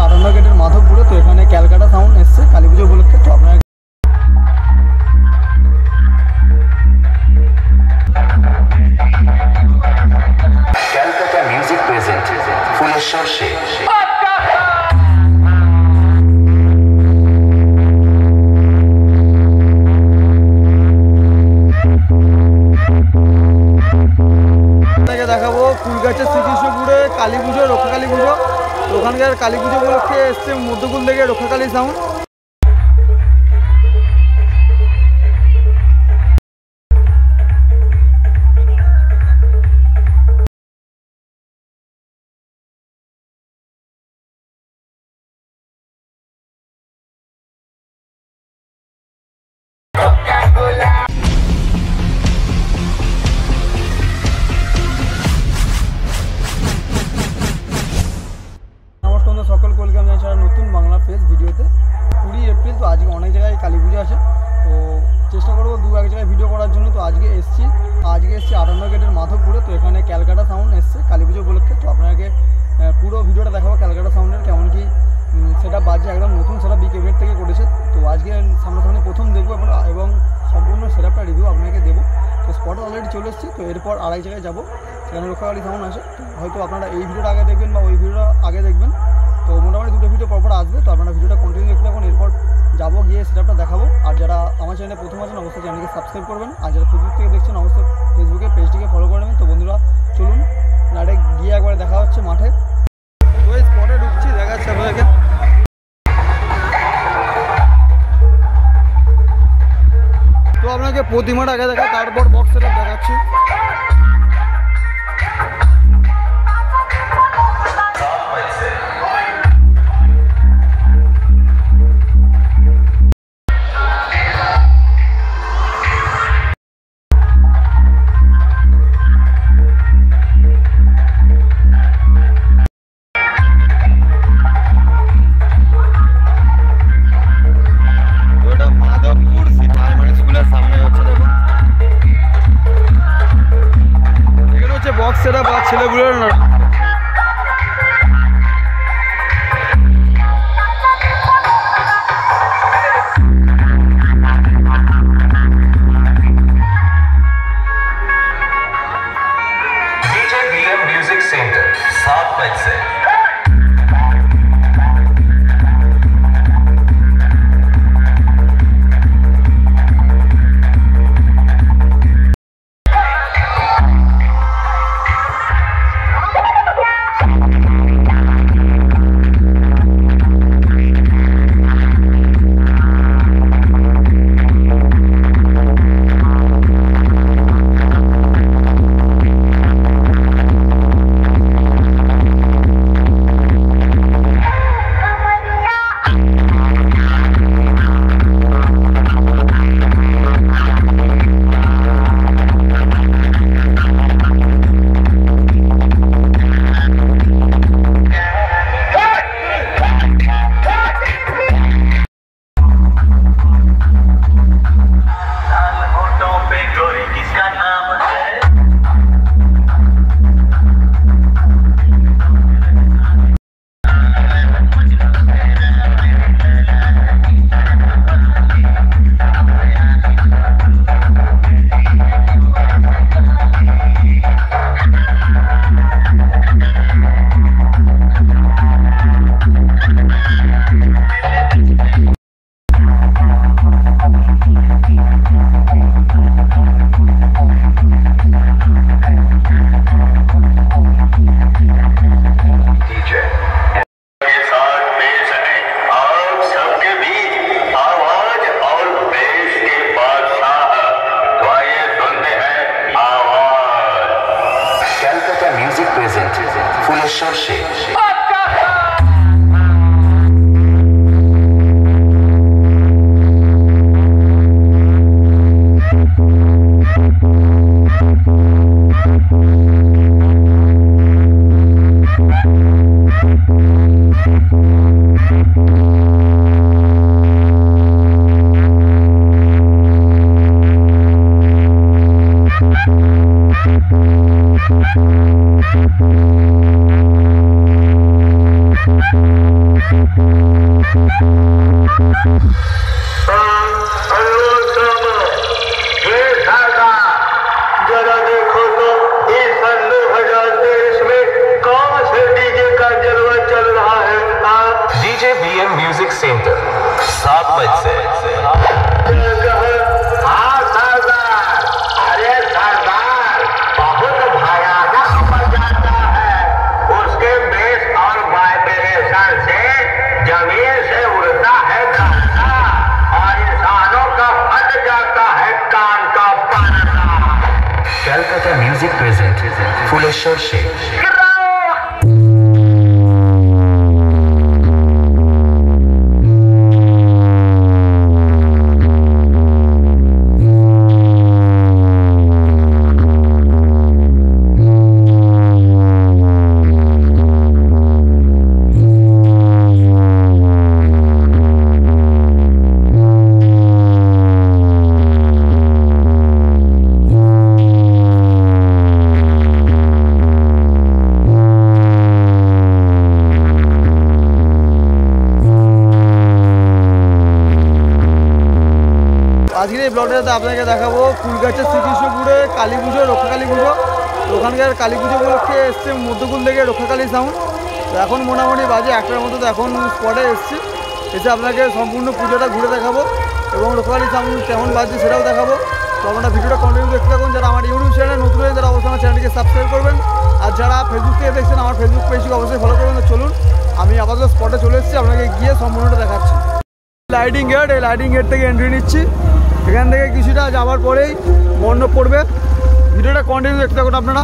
58 গেটের মাধবপুরে। তো এখানে ক্যালকাটা সাউন্ড এসছে কালী পুজো উপলক্ষে। তো আপনারা ক্যালকাটা মিউজিক প্রেজেন্ট ফুলেশ্বর শেখ। দেখাবো কুলগাছের শ্রীকৃষ্ণপুরে কালী পুজো, রক্ষাকালী পুজো। তো ওখানকার কালী পুজো উপলক্ষে এসছে মধ্যকুল থেকে রক্ষাকালী সাউন্ড। সকল কলকে আমি ছাড়া নতুন বাংলা ফেস ভিডিওতে 20 এপ্রিল। তো আজকে অনেক জায়গায় কালী পুজো আছে, তো চেষ্টা করবো এক জায়গায় ভিডিও করার জন্য। তো আজকে এসছি 58 গেটের মাধবপুরে। তো এখানে ক্যালকাটা সাউন্ড এসছে কালী পুজো উপলক্ষে। তো আপনাকে পুরো ভিডিওটা দেখাবো ক্যালকাটা সাউন্ডের কেমন কি সেটা বাজে, একদম নতুন সেটা বিগ ইভেন্ট থেকে করেছে। তো আজকে সামনাসামনি প্রথম দেখবো এবং সম্পূর্ণ সেটআপটা রিভিউ আপনাকে দেবো। তো স্পটে অলরেডি চলে এসেছি। তো এরপর আরেক জায়গায় যাবো, সেখানে রক্ষাকালী সাউন্ড আছে। তো হয়তো আপনারা এই ভিডিওটা আগে দেখবেন বা ওই ভিডিওটা আগে দেখবেন। তো মোটামুটি দুটো ভিডিও পরপর আসবে। তো আপনারা ভিডিওটা কন্টিনিউ দেখতে থাকুন। এরপর যাবো গিয়ে সেটআপটা দেখাবো। আর যারা আমার চ্যানেলে প্রথম আছেন অবশ্যই চ্যানেলকে সাবস্ক্রাইব করবেন। আর যারা ফেসবুক থেকে দেখছেন অবশ্যই ফেসবুকে পেজটিকে ফলো করে নেবেন। তো বন্ধুরা চলুন ডাইরেক্ট গিয়ে একবারে দেখা হচ্ছে মাঠে। তো এই স্পটে ঢুকছি, দেখা যাচ্ছে আপনাদেরকে। তো আপনাকে প্রতিমাটা আগে দেখা, তারপর বক্স সেটআপ দেখাচ্ছি। বক্স সেটআপ আর ছেলেগুলোর म्यूजिक सेंटर 7 मई से। Music present Phuleshwar Sheikh. जरा देखो तो इस सन 2023 में कौन से डीजे का जलवा चल रहा है। DJ BM Music Center 7 बजे से। हाँ सरदार, अरे सरदार बहुत भयानक बन जाता है। उसके बेस और वाइब्रेशन से जमीन से उड़ता है गाना और इंसानों का फट जाता है कान का पर्दा। Calcutta Music present Fuleshwar Sheikh। আজকের এই ব্লগটাতে আপনাকে দেখাবো কুলগাছের শ্রীকৃষ্ণপুরে কালী পুজো, রক্ষাকালী পুজো। তো ওখানকার কালী পুজো উপলক্ষে এসছে মধ্যকুল থেকে রক্ষাকালী সাউন্ড। তো এখন মোটামুটি বাজে 1টার মতো, তো এখন স্পটে এসছি, এসে আপনাকে সম্পূর্ণ পুজোটা ঘুরে দেখাবো এবং রক্ষাকালী সাউন্ড কেমন বাজছে সেটাও দেখাবো। তো আপনারা ভিডিওটা কন্টিনিউ দেখতে থাকুন। যারা আমার ইউটিউব চ্যানেলে নতুন হয়ে যারা অবশ্যই আমার চ্যানেলটিকে সাবস্ক্রাইব করবেন, আর যারা ফেসবুক থেকে দেখছেন আমার ফেসবুক পেজকে অবশ্যই ফলো করবেন। তো চলুন, আমি আপাতত স্পটে চলে এসেছি, আপনাকে গিয়ে সম্পূর্ণটা দেখাচ্ছি। লাইটিং গেট, এই লাইটিং গেট থেকে এন্ট্রি নিচ্ছি। এখান থেকে কিছুটা যাওয়ার পরেই মণ্ডপ পড়বে। ভিডিওটা কন্টিনিউ দেখতে থাকুন আপনারা।